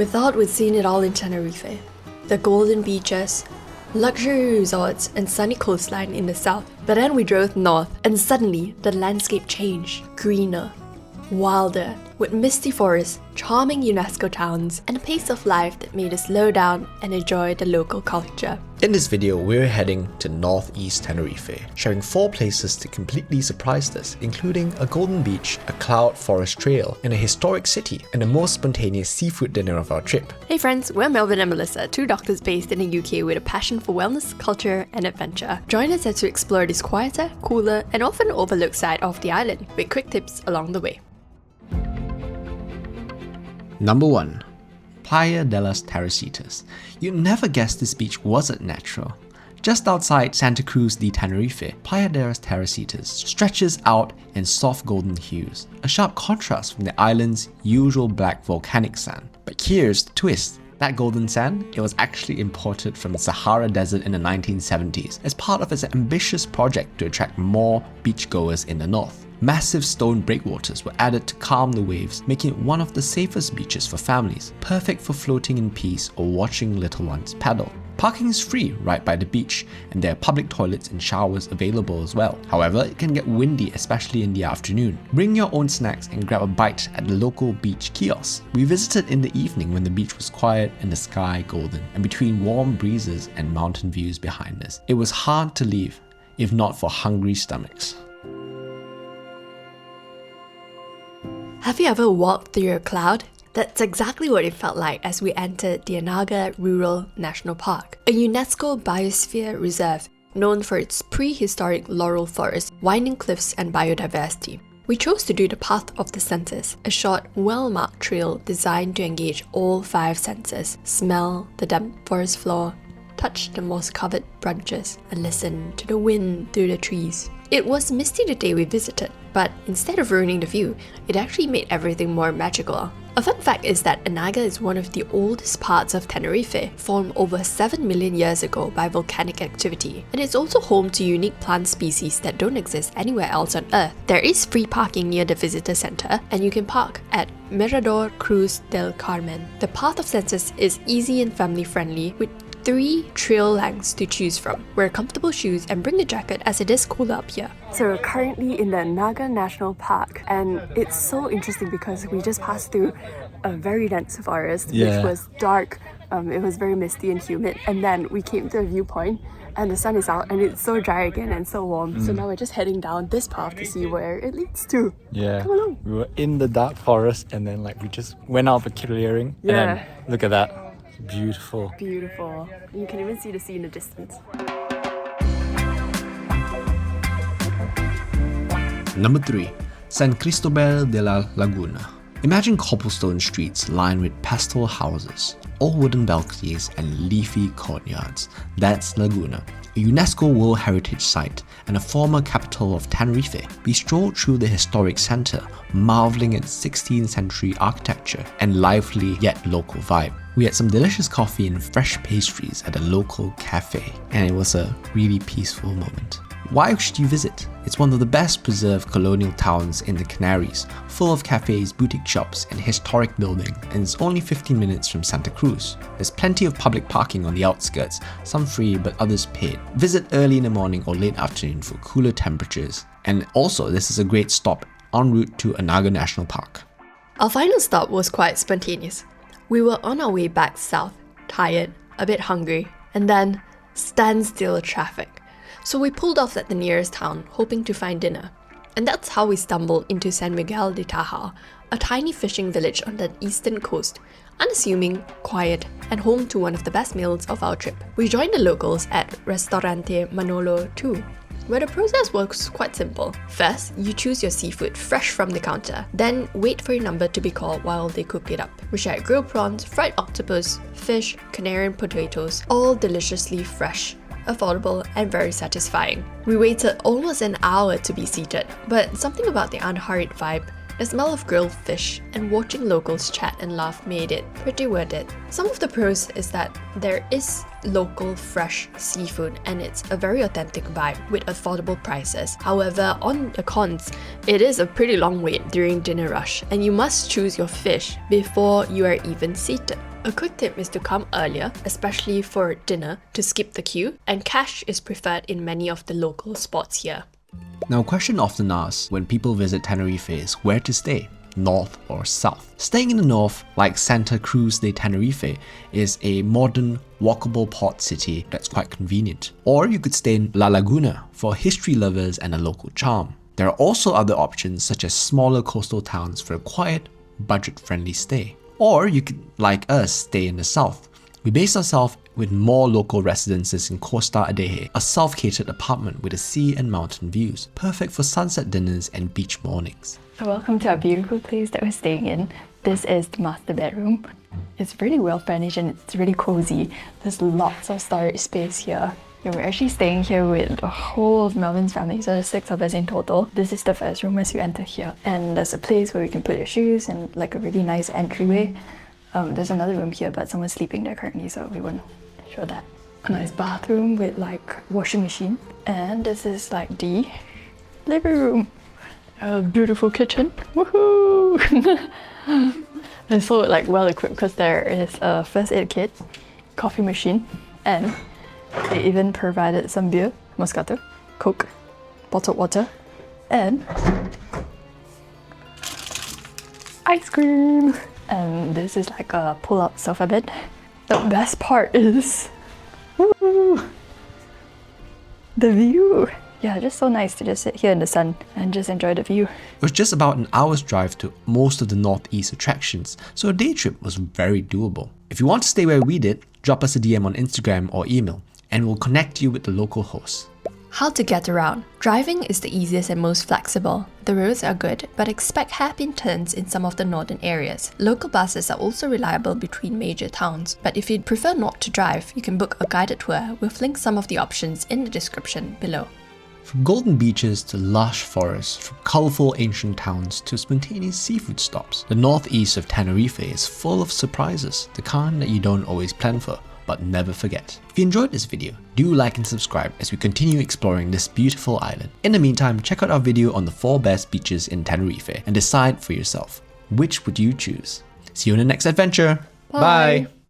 We thought we'd seen it all in Tenerife. The golden beaches, luxury resorts, and sunny coastline in the south. But then we drove north, and suddenly the landscape changed. Greener, wilder, with misty forests, charming UNESCO towns, and a pace of life that made us slow down and enjoy the local culture. In this video, we're heading to northeast Tenerife, sharing 4 places that completely surprised us, including a golden beach, a cloud forest trail, and a historic city, and the most spontaneous seafood dinner of our trip. Hey friends, we're Melvin and Melissa, 2 doctors based in the UK with a passion for wellness, culture, and adventure. Join us as we explore this quieter, cooler, and often overlooked side of the island, with quick tips along the way. Number 1. Playa de Las Teresitas. You'd never guess this beach wasn't natural. Just outside Santa Cruz de Tenerife, Playa de Las Teresitas stretches out in soft golden hues, a sharp contrast from the island's usual black volcanic sand. But here's the twist. That golden sand, it was actually imported from the Sahara desert in the 1970s as part of its ambitious project to attract more beachgoers in the north. Massive stone breakwaters were added to calm the waves, making it one of the safest beaches for families, perfect for floating in peace or watching little ones paddle. Parking is free right by the beach, and there are public toilets and showers available as well. However, it can get windy, especially in the afternoon. Bring your own snacks and grab a bite at the local beach kiosk. We visited in the evening when the beach was quiet and the sky golden, and between warm breezes and mountain views behind us. It was hard to leave, if not for hungry stomachs. Have you ever walked through a cloud? That's exactly what it felt like as we entered the Anaga National Park, a UNESCO biosphere reserve known for its prehistoric laurel forest, winding cliffs, and biodiversity. We chose to do the Path of the Senses, a short, well-marked trail designed to engage all 5 senses: smell the damp forest floor, touch the moss-covered branches, and listen to the wind through the trees. It was misty the day we visited, but instead of ruining the view, it actually made everything more magical. A fun fact is that Anaga is one of the oldest parts of Tenerife, formed over 7 million years ago by volcanic activity, and it's also home to unique plant species that don't exist anywhere else on Earth. There is free parking near the visitor center, and you can park at Mirador Cruz del Carmen. The Path of Senses is easy and family-friendly, with 3 trail lengths to choose from. Wear comfortable shoes and bring a jacket as it is cooler up here. So we're currently in the Anaga National Park, and it's so interesting because we just passed through a very dense forest, which was dark, it was very misty and humid, and then we came to a viewpoint and the sun is out and it's so dry again and so warm. So now we're just heading down this path to see where it leads to. Yeah, come along. We were in the dark forest and then we just went out of a clearing and then look at that. Beautiful. Beautiful. You can even see the sea in the distance. Number 3. San Cristobal de La Laguna. Imagine cobblestone streets lined with pastel houses, all wooden balconies and leafy courtyards. That's Laguna, a UNESCO World Heritage Site and a former capital of Tenerife. We strolled through the historic center, marveling at 16th century architecture and lively yet local vibe. We had some delicious coffee and fresh pastries at a local cafe, and it was a really peaceful moment. Why should you visit? It's one of the best preserved colonial towns in the Canaries, full of cafes, boutique shops, and historic buildings, and it's only 15 minutes from Santa Cruz. There's plenty of public parking on the outskirts, some free but others paid. Visit early in the morning or late afternoon for cooler temperatures. And also, this is a great stop en route to Anaga National Park. Our final stop was quite spontaneous. We were on our way back south, tired, a bit hungry, and then standstill traffic. So we pulled off at the nearest town, hoping to find dinner. And that's how we stumbled into San Miguel de Tajao, a tiny fishing village on the eastern coast, unassuming, quiet, and home to one of the best meals of our trip. We joined the locals at Restaurante Manolo 2, where the process works quite simple. First, you choose your seafood fresh from the counter, then wait for your number to be called while they cook it up. We shared grilled prawns, fried octopus, fish, Canarian potatoes, all deliciously fresh, affordable, and very satisfying. We waited almost an hour to be seated, but something about the unhurried vibe, the smell of grilled fish, and watching locals chat and laugh made it pretty worth it. Some of the pros is that there is local fresh seafood and it's a very authentic vibe with affordable prices. However, on the cons, it is a pretty long wait during dinner rush and you must choose your fish before you are even seated. A quick tip is to come earlier, especially for dinner, to skip the queue, and cash is preferred in many of the local spots here. Now, a question often asked when people visit Tenerife is where to stay, north or south. Staying in the north, like Santa Cruz de Tenerife, is a modern, walkable port city that's quite convenient. Or you could stay in La Laguna for history lovers and a local charm. There are also other options such as smaller coastal towns for a quiet, budget-friendly stay. Or you could, like us, stay in the south. We base ourselves with more local residences in Costa Adeje, a self-catered apartment with a sea and mountain views, perfect for sunset dinners and beach mornings. So welcome to our beautiful place that we're staying in. This is the master bedroom. It's really well furnished and it's really cozy. There's lots of storage space here. Yeah, we're actually staying here with the whole of Melvin's family, so there's 6 of us in total. This is the first room as you enter here. And there's a place where we can put your shoes and like a really nice entryway. There's another room here, but someone's sleeping there currently, so we won't show that. A nice bathroom with like washing machine. And this is like the living room. A beautiful kitchen. Woohoo! It's so like well equipped because there is a first aid kit, coffee machine, and they even provided some beer, Moscato, Coke, bottled water, and ice cream. And this is like a pull-out sofa bed. The best part is woo, the view. Yeah, just so nice to just sit here in the sun and just enjoy the view. It was just about an hour's drive to most of the northeast attractions, so a day trip was very doable. If you want to stay where we did, drop us a DM on Instagram or email, and we'll connect you with the local host. How to get around. Driving is the easiest and most flexible. The roads are good, but expect hairpin turns in some of the northern areas. Local buses are also reliable between major towns, but if you'd prefer not to drive, you can book a guided tour. We'll link some of the options in the description below. From golden beaches to lush forests, from colourful ancient towns to spontaneous seafood stops, the northeast of Tenerife is full of surprises, the kind that you don't always plan for, but never forget. If you enjoyed this video, do like and subscribe as we continue exploring this beautiful island. In the meantime, check out our video on the 4 best beaches in Tenerife and decide for yourself, which would you choose? See you in the next adventure. Bye.